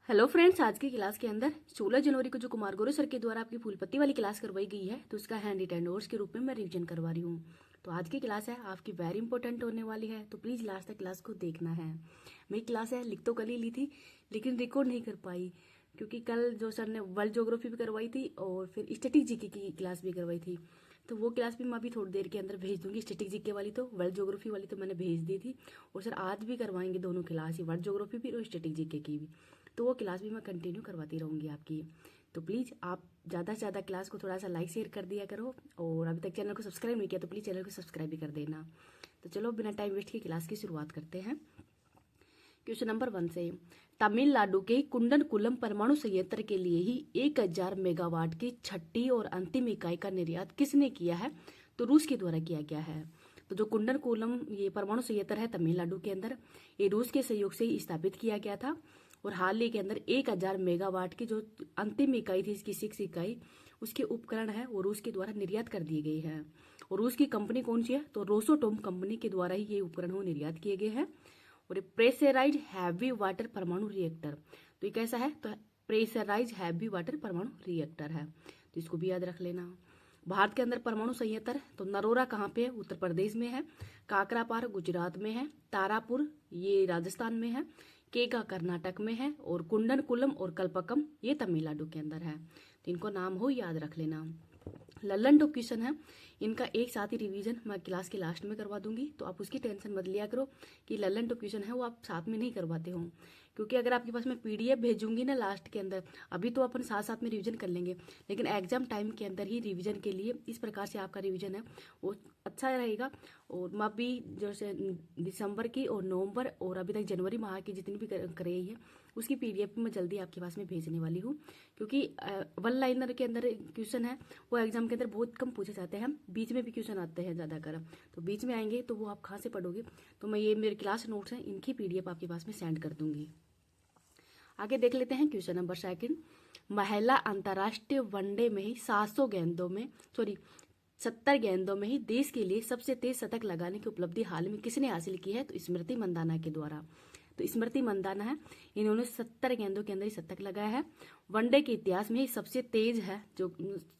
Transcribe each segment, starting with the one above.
Hello friends, आज की class के अंदर 16 जनवरी को जो कुमार गौरव सर के द्वारा आपकी फूलपत्ती वाली क्लास करवाई गई है, तो उसका हैंड रिटन नोट्स के रूप में मैं रिवीजन करवा रही हूँ। तो आज की क्लास है आपकी वेरी इंपॉर्टेंट होने वाली है, तो प्लीज़ लास्ट तक क्लास को देखना है। मेरी क्लास है लिख तो कल ही ली थी, लेकिन रिकॉर्ड नहीं कर पाई क्योंकि कल जो सर ने वर्ल्ड ज्योग्राफी भी करवाई थी और फिर स्टैटिक जीके की क्लास भी करवाई थी। तो वो क्लास भी मैं अभी थोड़ी देर के अंदर भेज दूंगी। स्टैटिक जीके वाली तो वर्ल्ड ज्योग्राफी वाली तो मैंने भेज दी थी, और सर आज भी करवाएंगे दोनों क्लास ही, वर्ल्ड ज्योग्राफी भी और स्टैटिक जीके की भी। तो वो क्लास भी मैं कंटिन्यू करवाती रहूँगी आपकी। तो प्लीज़ आप ज़्यादा से ज़्यादा क्लास को थोड़ा सा लाइक शेयर कर दिया करो, और अभी तक चैनल को सब्सक्राइब नहीं किया तो प्लीज़ चैनल को सब्सक्राइब भी कर देना। तो चलो बिना टाइम वेस्ट की क्लास की शुरुआत करते हैं। क्वेश्चन नंबर 1 से, तमिलनाडु के कुंडनकुलम परमाणु संयंत्र के लिए ही 1000 मेगावाट की छठी और अंतिम इकाई का निर्यात किसने किया है? तो रूस के द्वारा किया गया है। तो जो कुंडनकुलम ये परमाणु संयंत्र है तमिलनाडु के अंदर, ये रूस के सहयोग से ही स्थापित किया गया था। और हाल ही के अंदर 1000 मेगावाट की जो अंतिम इकाई थी, इसकी 6 इकाई, उसके उपकरण है वो रूस के द्वारा निर्यात कर दिए गए हैं। और रूस की कंपनी कौन सी है? तो रोसोटोम कंपनी के द्वारा ही ये उपकरण वो निर्यात किए गए हैं। और प्रेशराइज हैवी वाटर परमाणु रिएक्टर, तो ये कैसा है? तो प्रेशराइज हैवी वाटर परमाणु रिएक्टर है, तो इसको भी याद रख लेना। भारत के अंदर परमाणु संयंत्र, तो नरोरा कहाँ पे है? उत्तर प्रदेश में है। काकरापार गुजरात में है। तारापुर ये राजस्थान में है। केका कर्नाटक में है। और कुंडनकुलम और कल्पकम ये तमिलनाडु के अंदर है। तो इनको नाम हो याद रख लेना। लल्लन टू क्वेश्चन है, इनका एक साथ ही रिवीजन मैं क्लास के लास्ट में करवा दूंगी, तो आप उसकी टेंशन मत लिया करो कि लल्लन टू क्वेश्चन है वो आप साथ में नहीं करवाते हो। क्योंकि अगर आपके पास मैं पीडीएफ भेजूंगी ना लास्ट के अंदर, अभी तो अपन साथ साथ में रिवीजन कर लेंगे, लेकिन एग्जाम टाइम के अंदर ही रिवीजन के लिए इस प्रकार से आपका रिवीजन है वो अच्छा रहेगा। और मैं भी जैसे दिसंबर की और नवंबर और अभी तक जनवरी माह की जितनी भी कराई है, उसकी पीडीएफ मैं जल्दी आपके पास में भेजने वाली हूँ। क्योंकि वन लाइनर के अंदर क्वेश्चन है वो एग्जाम के अंदर बहुत कम पूछे जाते हैं, बीच में भी क्वेश्चन आते हैं ज़्यादातर, तो बीच में आएंगे तो वो आप कहाँ से पढ़ोगे? तो मैं ये मेरे क्लास नोट्स हैं, इनकी पीडीएफ आपके पास में सेंड कर दूंगी। आगे देख लेते हैं क्वेश्चन नंबर 2। महिला अंतर्राष्ट्रीय वनडे में ही 700 गेंदों में 70 गेंदों में ही देश के लिए सबसे तेज शतक लगाने की उपलब्धि हाल में किसने हासिल की है? तो स्मृति मंदाना के द्वारा। तो स्मृति मंदाना है, इन्होंने 70 गेंदों के अंदर ही शतक लगाया है। वनडे के इतिहास में ही सबसे तेज है, जो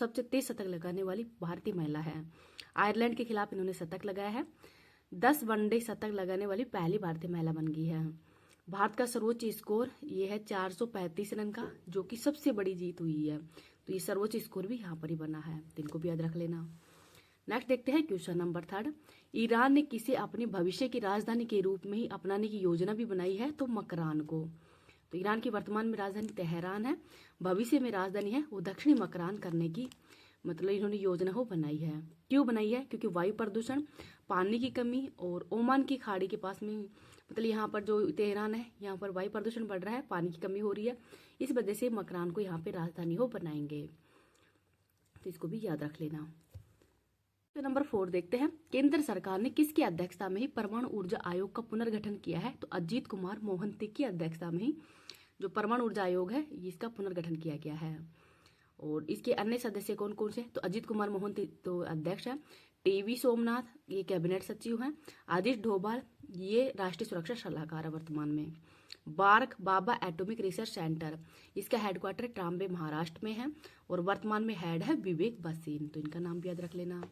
सबसे तेज शतक लगाने वाली भारतीय महिला है। आयरलैंड के खिलाफ इन्होंने शतक लगाया है। 10 वनडे शतक लगाने वाली पहली भारतीय महिला बन गई है। भारत का सर्वोच्च स्कोर ये है 435 रन का, जो कि सबसे बड़ी जीत हुई है। तो ये सर्वोच्च स्कोर भी यहाँ पर ही बना है, तो इनको भी याद रख लेना। नेक्स्ट देखते हैं क्वेश्चन नंबर 3। ईरान ने किसे अपने भविष्य की राजधानी के रूप में ही अपनाने की योजना भी बनाई है? तो मकरान को। तो ईरान की वर्तमान में राजधानी तेहरान है, भविष्य में राजधानी है वो दक्षिणी मकरान करने की मतलब इन्होंने योजना हो बनाई है। क्यों बनाई है? क्योंकि वायु प्रदूषण, पानी की कमी और ओमान की खाड़ी के पास में मतलब यहाँ पर जो तेहरान है यहाँ पर वायु प्रदूषण बढ़ रहा है, पानी की कमी हो रही है, इस वजह से मकरान को यहाँ पे राजधानी हो बनाएंगे। तो इसको भी याद रख लेना। तो नंबर 4 देखते हैं, केंद्र सरकार ने किसकी अध्यक्षता में ही परमाणु ऊर्जा आयोग का पुनर्गठन किया है? तो अजीत कुमार मोहंती की अध्यक्षता में ही जो परमाणु ऊर्जा आयोग है इसका पुनर्गठन किया गया है। और इसके अन्य सदस्य कौन कौन से? तो अजीत कुमार मोहंती तो अध्यक्ष है, टीवी सोमनाथ ये कैबिनेट सचिव हैं, आदिश डोभाल ये राष्ट्रीय सुरक्षा सलाहकार है वर्तमान में। बार्क बाबा एटॉमिक रिसर्च सेंटर, इसका हेडक्वार्टर ट्राम्बे महाराष्ट्र में है, और वर्तमान में हेड है विवेक बसीन, तो इनका नाम भी याद रख लेना।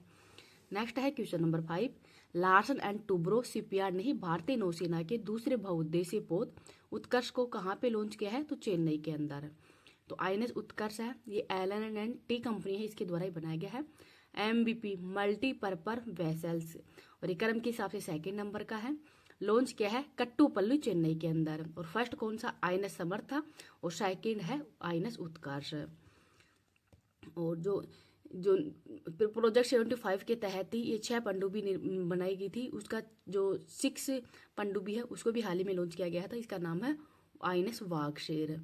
नेक्स्ट है question number 5। Larsen and Toubro shipyard ने ही भारतीय नौसेना के दूसरे बहुउद्देशीय पोत उत्कर्ष को कहाँ पे लॉन्च किया है? तो चेन्नई के अंदर। तो आईएनएस उत्कर्ष है ये LNT कंपनी है, इसके द्वारा ही बनाया गया है। MVP मल्टीपर्पज वेसल्स, और ये क्रम के हिसाब से सेकंड नंबर का है। लॉन्च किया है कट्टुपल्ली चेन्नई के अंदर। और फर्स्ट कौन सा? आईएनएस समर्थ था, और सेकंड है आईएनएस उत्कर्ष। और जो जो प्रोजेक्ट 75 के तहत ही ये 6 पनडुब्बी बनाई गई थी, उसका जो 6 पनडुब्बी है उसको भी हाल ही में लॉन्च किया गया था, इसका नाम है आईएनएस वागशेर।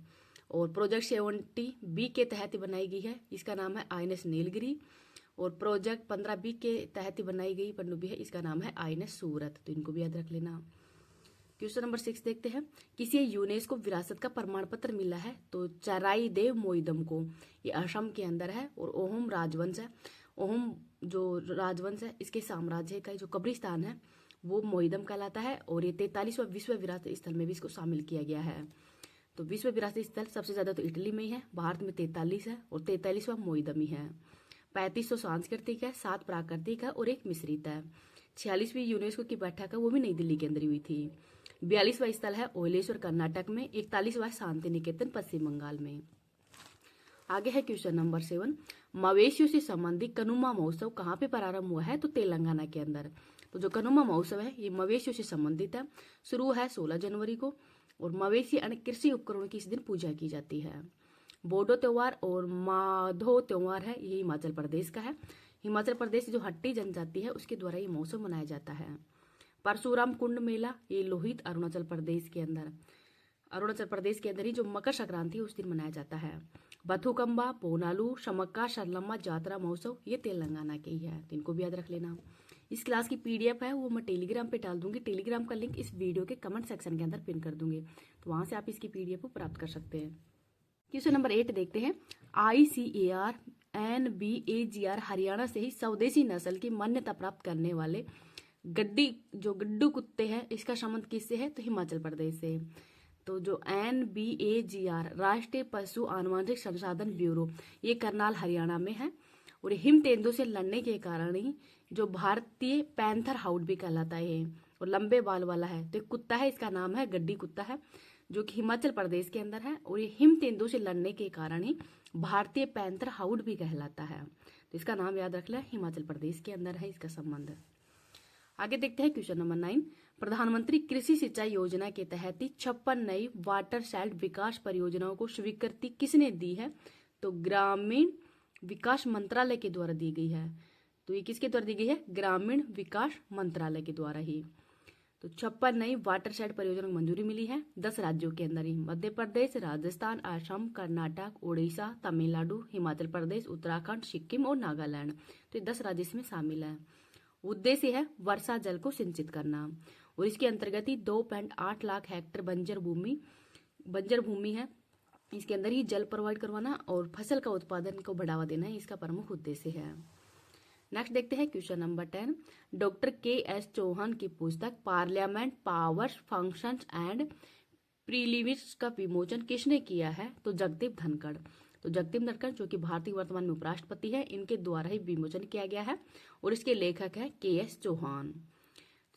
और प्रोजेक्ट 70B के तहत बनाई गई है, इसका नाम है आईएनएस नीलगिरी। और प्रोजेक्ट 15B के तहत बनाई गई पनडुब्बी है, इसका नाम है आईएनएस सूरत, तो इनको भी याद रख लेना। क्वेश्चन नंबर 6 देखते हैं, किसी यूनेस्को विरासत का प्रमाण पत्र मिला है? तो चराई देव मोइदम को, ये असम के अंदर है। और ओहम राजवंश है, ओहम जो राजवंश है इसके साम्राज्य का जो कब्रिस्तान है वो मोइदम कहलाता है। और ये 43वां विश्व विरासत स्थल में भी इसको शामिल किया गया है। तो विश्व विरासती स्थल सबसे ज्यादा तो इटली में ही है, भारत में 43 है और 43वां मोईदमी है। 3500 सांस्कृतिक है, 7 प्राकृतिक है और 1 मिश्रित है। 46वीं यूनेस्को की बैठक है, वो भी नई दिल्ली के अंदर हुई थी। 42वां स्थल है ओयलेश्वर कर्नाटक में। 41वां शांति निकेतन पश्चिम बंगाल में। आगे है क्वेश्चन नंबर 7, मवेशियों से संबंधित कनुमा महोत्सव कहाँ पे प्रारंभ हुआ है? तो तेलंगाना के अंदर। तो जो कनुमा महोत्सव है ये मवेशियों से संबंधित है, शुरू है 16 जनवरी को और मवेशी अन्य कृषि उपकरणों की इस दिन पूजा की जाती है। बोडो त्योहार और माधो त्योहार है, ये हिमाचल प्रदेश का है। हिमाचल प्रदेश जो हट्टी जनजाति है उसके द्वारा ये महोत्सव मनाया जाता है। परशुराम कुंड मेला ये लोहित अरुणाचल प्रदेश के अंदर ही जो मकर संक्रांति है उस दिन मनाया जाता है। बथुकम्बा, पोनालू, शमक्का, शरलम्मा जात्रा महोत्सव ये तेलंगाना के ही है, तो इनको भी याद रख लेना। इस क्लास की पीडीएफ है वो मैं टेलीग्राम पे डाल दूंगी। टेलीग्राम का लिंक इस वीडियो के कमेंट सेक्शन के अंदर पिन कर दूंगी, तो वहां से आप इसकी पीडीएफ को प्राप्त कर सकते हैं। क्वेश्चन नंबर 8 देखते हैं। ICAR NBAGR हरियाणा से ही स्वदेशी नस्ल की मान्यता प्राप्त करने वाले गड्डू कुत्ते हैं, इसका संबंध किससे है? तो हिमाचल प्रदेश से। तो जो NBAGR राष्ट्रीय पशु आनुवंशिक संसाधन ब्यूरो ये करनाल हरियाणा में है और हिम तेंदुओं से लड़ने के कारण ही जो भारतीय पैंथर हाउंड भी कहलाता है और लंबे बाल वाला है। तो एक कुत्ता है, इसका नाम है गड्डी कुत्ता है, जो कि हिमाचल प्रदेश के अंदर है और ये हिम तेंदुओं से लड़ने के कारण ही भारतीय पैंथर हाउंड भी कहलाता है। तो इसका नाम याद रख लें, हिमाचल प्रदेश के अंदर है इसका संबंध। आगे देखते हैं क्वेश्चन नंबर 9, प्रधानमंत्री कृषि सिंचाई योजना के तहत 56 नई वाटर शेड विकास परियोजनाओं को स्वीकृति किसने दी है? तो ग्रामीण विकास मंत्रालय के द्वारा दी गई है। तो ये किसके द्वारा दी गई है? ग्रामीण विकास मंत्रालय के द्वारा ही। तो 56 नई वाटर शेड परियोजना को मंजूरी मिली है 10 राज्यों के अंदर ही, मध्य प्रदेश, राजस्थान, असम, कर्नाटक, उड़ीसा, तमिलनाडु, हिमाचल प्रदेश, उत्तराखंड, सिक्किम और नागालैंड। तो ये 10 राज्य इसमें शामिल है। उद्देश्य है वर्षा जल को सिंचित करना और इसके अंतर्गत ही 2.8 लाख हेक्टेयर बंजर भूमि है, इसके अंदर ही जल प्रोवाइड करवाना और फसल का उत्पादन को बढ़ावा देना है, इसका प्रमुख उद्देश्य है। नेक्स्ट देखते हैं question number 10, doctor KS Chauhan की पुस्तक parliament powers functions and privileges का विमोचन किसने किया है? तो जगदीप धनखड़। तो जगदीप धनखड़ जो कि भारतीय वर्तमान में उपराष्ट्रपति है, इनके द्वारा ही विमोचन किया गया है और इसके लेखक है KS चौहान।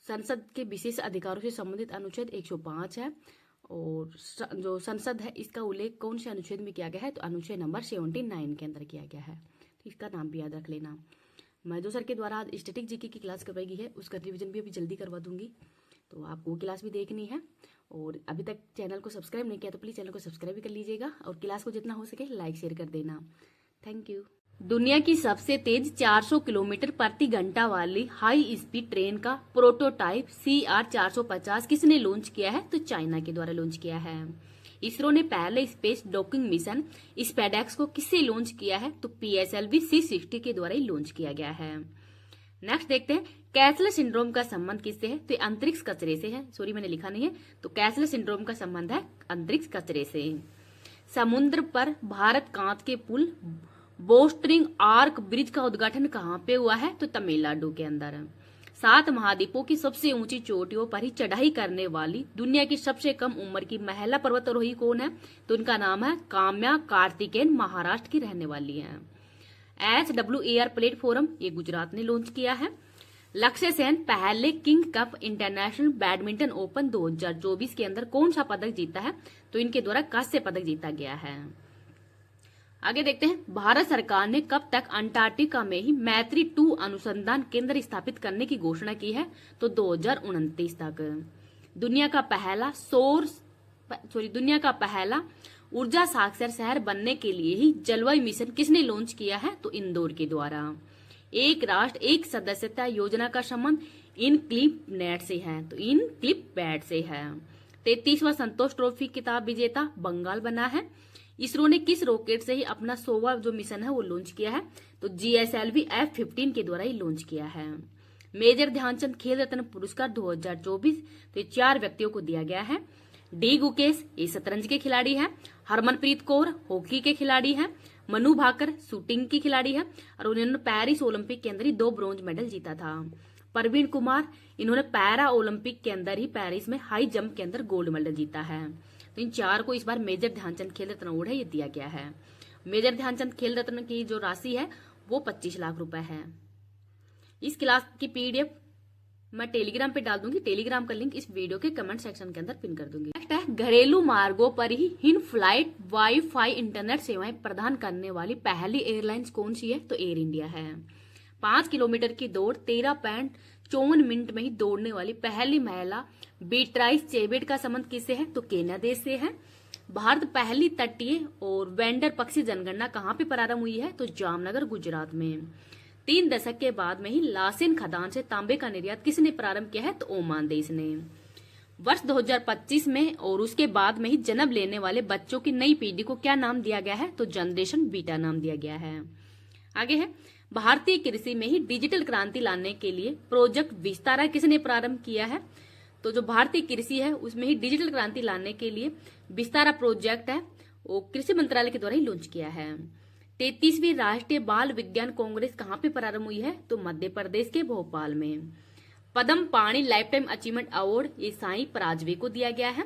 संसद के विशेष अधिकारों से संबंधित अनुच्छेद 105 है और जो संसद है इसका उल्लेख कौन से अनुच्छेद में किया गया है? तो अनुच्छेद नंबर 79 के अंदर किया गया है, तो इसका नाम भी याद रख लेना। मैं जो सर के द्वारा आज स्टैटिक जीके की क्लास करवाई गई है उसका रिवीजन भी अभी जल्दी करवा दूंगी, तो आपको वो क्लास भी देखनी है। और अभी तक चैनल को सब्सक्राइब नहीं किया तो प्लीज़ चैनल को सब्सक्राइब भी कर लीजिएगा और क्लास को जितना हो सके लाइक शेयर कर देना। Thank you. दुनिया की सबसे तेज 400 किलोमीटर प्रति घंटा वाली हाई स्पीड ट्रेन का प्रोटोटाइप CR 450 किसने लॉन्च किया है? तो चाइना के द्वारा लॉन्च किया है। इसरो ने पहले स्पेस डॉकिंग मिशन स्पेडेक्स को किससे लॉन्च किया है? तो PSLV C60 के द्वारा ही लॉन्च किया गया है। नेक्स्ट देखते हैं कैसलर सिंड्रोम का संबंध किससे है? तो अंतरिक्ष कचरे से है, सॉरी मैंने लिखा नहीं है। तो कैसलर सिंड्रोम का संबंध है अंतरिक्ष कचरे से। समुद्र पर भारत कांच के पुल बोस्टरिंग आर्क ब्रिज का उद्घाटन कहाँ पे हुआ है? तो तमिलनाडु के अंदर। 7 महाद्वीपों की सबसे ऊंची चोटियों पर ही चढ़ाई करने वाली दुनिया की सबसे कम उम्र की महिला पर्वतारोही कौन है? तो उनका नाम है काम्या कार्तिकेयन, महाराष्ट्र की रहने वाली है। HWAR प्लेटफॉर्म ये गुजरात ने लॉन्च किया है। लक्ष्य सेन पहले king cup international badminton open 2024 के अंदर कौन सा पदक जीता है? तो इनके द्वारा कांस्य पदक जीता गया है। आगे देखते हैं भारत सरकार ने कब तक अंटार्कटिका में ही मैत्री 2 अनुसंधान केंद्र स्थापित करने की घोषणा की है? तो 2029 तक। दुनिया का पहला ऊर्जा साक्षर शहर बनने के लिए ही जलवायु मिशन किसने लॉन्च किया है? तो इंदौर के द्वारा। एक राष्ट्र एक सदस्यता योजना का संबंध इनक्लिप से है। 33वां संतोष ट्रॉफी किताब विजेता बंगाल बना है। इसरो ने किस रॉकेट से ही अपना 100वां जो मिशन है वो लॉन्च किया है? तो GSLV F-15 के द्वारा ही लॉन्च किया है। मेजर ध्यानचंद खेल रत्न पुरस्कार 2024 तो 4 व्यक्तियों को दिया गया है। डी गुकेश ये शतरंज के खिलाड़ी हैं। हरमनप्रीत कौर हॉकी के खिलाड़ी हैं। मनु भाकर शूटिंग की खिलाड़ी है और उन्होंने पेरिस ओलंपिक के अंदर ही 2 ब्रॉन्ज मेडल जीता था। प्रवीण कुमार इन्होंने पैरा ओलंपिक के अंदर ही पेरिस में हाई जंप के अंदर गोल्ड मेडल जीता है। तो इन 4 को इस बार मेजर ध्यानचंद खेल रत्न अवार्ड है, ये दिया गया है। मेजर ध्यानचंद खेल रत्न की जो राशि है वो 25 लाख रुपए है। इस क्लास की पीडीएफ मैं टेलीग्राम पे डाल दूंगी, टेलीग्राम का लिंक इस वीडियो के कमेंट सेक्शन के अंदर पिन कर दूंगी। नेक्स्ट है, घरेलू मार्गों पर ही इन फ्लाइट वाईफाई इंटरनेट सेवाएं प्रदान करने वाली पहली एयरलाइंस कौन सी है? तो एयर इंडिया है। 5 किलोमीटर की दौड़ 13.54 मिनट में ही दौड़ने वाली पहली महिला बीट्राइस चेबेट का संबंध किससे है? तो केन्या देश से है। भारत पहली तटीय और वेंडर पक्षी जनगणना कहाँ पे प्रारंभ हुई है? तो जामनगर गुजरात में। 3 दशक के बाद में ही लासेन खदान से तांबे का निर्यात किसने प्रारंभ किया है? तो ओमान देश ने। वर्ष 2025 में और उसके बाद में ही जन्म लेने वाले बच्चों की नई पीढ़ी को क्या नाम दिया गया है? तो जनरेशन बीटा नाम दिया गया है। आगे है, भारतीय कृषि में ही डिजिटल क्रांति लाने के लिए प्रोजेक्ट विस्तारा किसने प्रारंभ किया है? तो जो भारतीय कृषि है उसमें ही डिजिटल क्रांति लाने के लिए विस्तारा प्रोजेक्ट है वो कृषि मंत्रालय के द्वारा ही लॉन्च किया है। 33वीं राष्ट्रीय बाल विज्ञान कांग्रेस कहाँ पे प्रारंभ हुई है? तो मध्य प्रदेश के भोपाल में। पद्म पाणी लाइफ टाइम अचीवमेंट अवार्ड ये साई पराजवे को दिया गया है।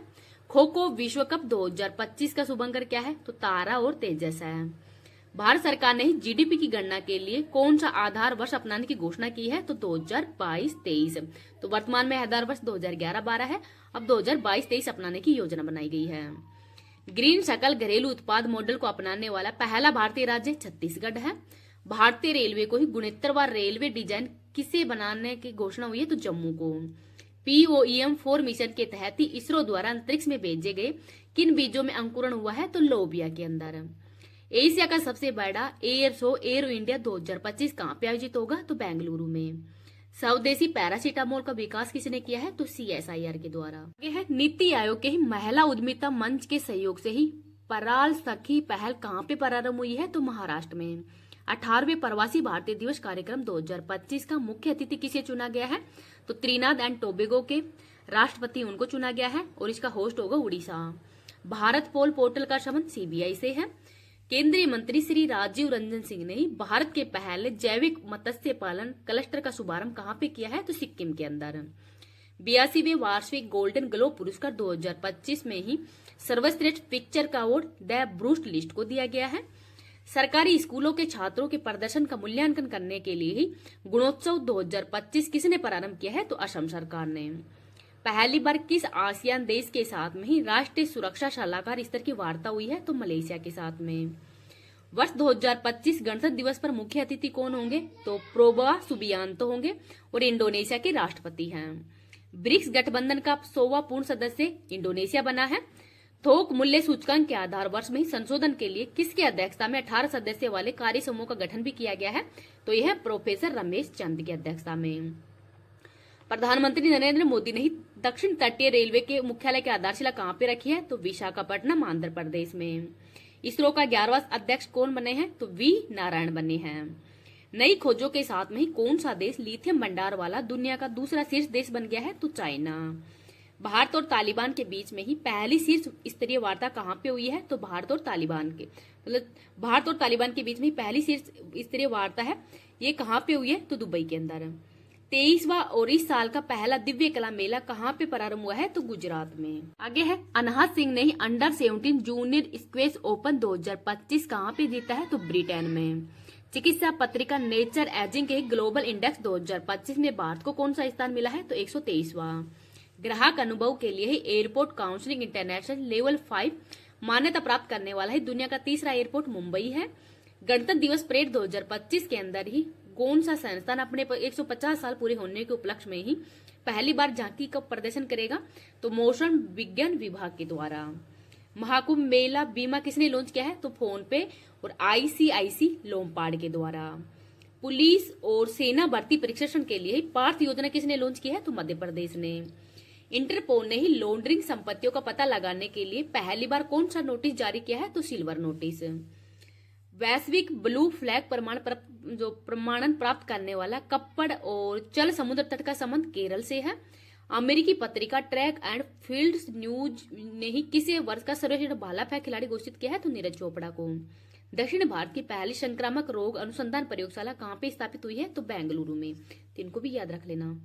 खो खो विश्व कप 2025 का शुभंकर क्या है? तो तारा और तेजस है। भारत सरकार ने जीडीपी की गणना के लिए कौन सा आधार वर्ष अपनाने की घोषणा की है? तो 2022-23। तो वर्तमान में आधार वर्ष 2011-12 है, अब 2022-23 अपनाने की योजना बनाई गई है। ग्रीन सकल घरेलू उत्पाद मॉडल को अपनाने वाला पहला भारतीय राज्य छत्तीसगढ़ है। भारतीय रेलवे को ही गुणोत्तरवार रेलवे डिजाइन किसे बनाने की घोषणा हुई है? तो जम्मू को। POEM-4 मिशन के तहत ही इसरो द्वारा अंतरिक्ष में भेजे गए किन बीजों में अंकुरण हुआ है? तो लोबिया के अंदर। एशिया का सबसे बड़ा एयर शो एरो इंडिया 2025 कहाँ पे आयोजित होगा? तो बेंगलुरु में। स्वदेशी पैरासीटामोल का विकास किसने किया है? तो CSIR के द्वारा। आगे है, नीति आयोग के ही महिला उद्यमिता मंच के सहयोग से ही पराल सखी पहल कहाँ पे प्रारंभ हुई है? तो महाराष्ट्र में। 18वें प्रवासी भारतीय दिवस कार्यक्रम 2025 का मुख्य अतिथि किसे चुना गया है? तो त्रिनाद एंड टोबेगो के राष्ट्रपति उनको चुना गया है और इसका होस्ट होगा उड़ीसा। भारत पोल पोर्टल का संबंध CBI से है। केंद्रीय मंत्री श्री राजीव रंजन सिंह ने भारत के पहले जैविक मत्स्य पालन क्लस्टर का शुभारंभ कहाँ पे किया है? तो सिक्किम के अंदर। 82वें वार्षिक गोल्डन ग्लोब पुरस्कार 2025 में ही सर्वश्रेष्ठ पिक्चर का अवार्ड द ब्रूस्ट लिस्ट को दिया गया है। सरकारी स्कूलों के छात्रों के प्रदर्शन का मूल्यांकन करने के लिए ही गुणोत्सव 2025 किसने प्रारंभ किया है? तो असम सरकार ने। पहली बार किस आसियान देश के साथ में ही राष्ट्रीय सुरक्षा सलाहकार स्तर की वार्ता हुई है? तो मलेशिया के साथ में। वर्ष 2025 गणतंत्र दिवस पर मुख्य अतिथि कौन होंगे? तो प्रोबा सुबियांतो होंगे और इंडोनेशिया के राष्ट्रपति हैं। ब्रिक्स गठबंधन का 100वां पूर्ण सदस्य इंडोनेशिया बना है। थोक मूल्य सूचकांक के आधार वर्ष में ही संशोधन के लिए किसकी अध्यक्षता में 18 सदस्य वाले कार्य समूह का गठन भी किया गया है? तो यह प्रोफेसर रमेश चंद की अध्यक्षता में। प्रधानमंत्री नरेंद्र मोदी ने ही दक्षिण तटीय रेलवे के मुख्यालय की आधारशिला कहाँ पे रखी है? तो विशाखापट्टनम आंध्र प्रदेश में। इसरो का 11वां अध्यक्ष कौन बने हैं? तो V नारायण बने हैं। नई खोजों के साथ में ही कौन सा देश लिथियम भंडार वाला दुनिया का दूसरा शीर्ष देश बन गया है? तो चाइना। भारत और तालिबान के बीच में ही पहली शीर्ष स्तरीय वार्ता कहाँ पे हुई है? तो भारत और तालिबान के बीच में ही पहली शीर्ष स्तरीय वार्ता है, ये कहाँ पे हुई है? तो दुबई के अंदर। 23वां और इस साल का पहला दिव्य कला मेला कहाँ पे प्रारंभ हुआ है? तो गुजरात में। आगे है, अनहद सिंह ने ही अंडर 17 जूनियर स्क्वैश ओपन 2025 कहाँ पे जीता है? तो ब्रिटेन में। चिकित्सा पत्रिका नेचर एजिंग के ग्लोबल इंडेक्स 2025 में भारत को कौन सा स्थान मिला है? तो 123वां। ग्राहक अनुभव के लिए ही एयरपोर्ट काउंसिलिंग इंटरनेशनल लेवल 5 मान्यता प्राप्त करने वाला है दुनिया का तीसरा एयरपोर्ट मुंबई है। गणतंत्र दिवस परेड 2025 के अंदर ही कौन सा संस्थान अपने 150 साल पूरे होने के उपलक्ष्य में ही पहली बार झांकी का प्रदर्शन करेगा? तो मौसम विज्ञान विभाग के द्वारा। महाकुंभ मेला बीमा किसने लॉन्च किया है? तो फोन पे और ICIC लोमपाड के द्वारा। पुलिस और सेना भर्ती प्रशिक्षण के लिए पार्थ योजना किसने लॉन्च की है? तो मध्य प्रदेश ने। इंटरपोल ने ही लॉन्ड्रिंग संपत्तियों का पता लगाने के लिए पहली बार कौन सा नोटिस जारी किया है? तो सिल्वर नोटिस। वैश्विक ब्लू फ्लैग प्रमाणन प्राप्त करने वाला कप्पड़ और चल समुद्र तट का संबंध केरल से है। अमेरिकी पत्रिका ट्रैक एंड फील्ड न्यूज ने ही किसे वर्ष का सर्वश्रेष्ठ भाला फेंक खिलाड़ी घोषित किया है? तो नीरज चोपड़ा को। दक्षिण भारत की पहली संक्रामक रोग अनुसंधान प्रयोगशाला कहाँ पे स्थापित हुई है? तो बेंगलुरु में। तो इनको भी याद रख लेना।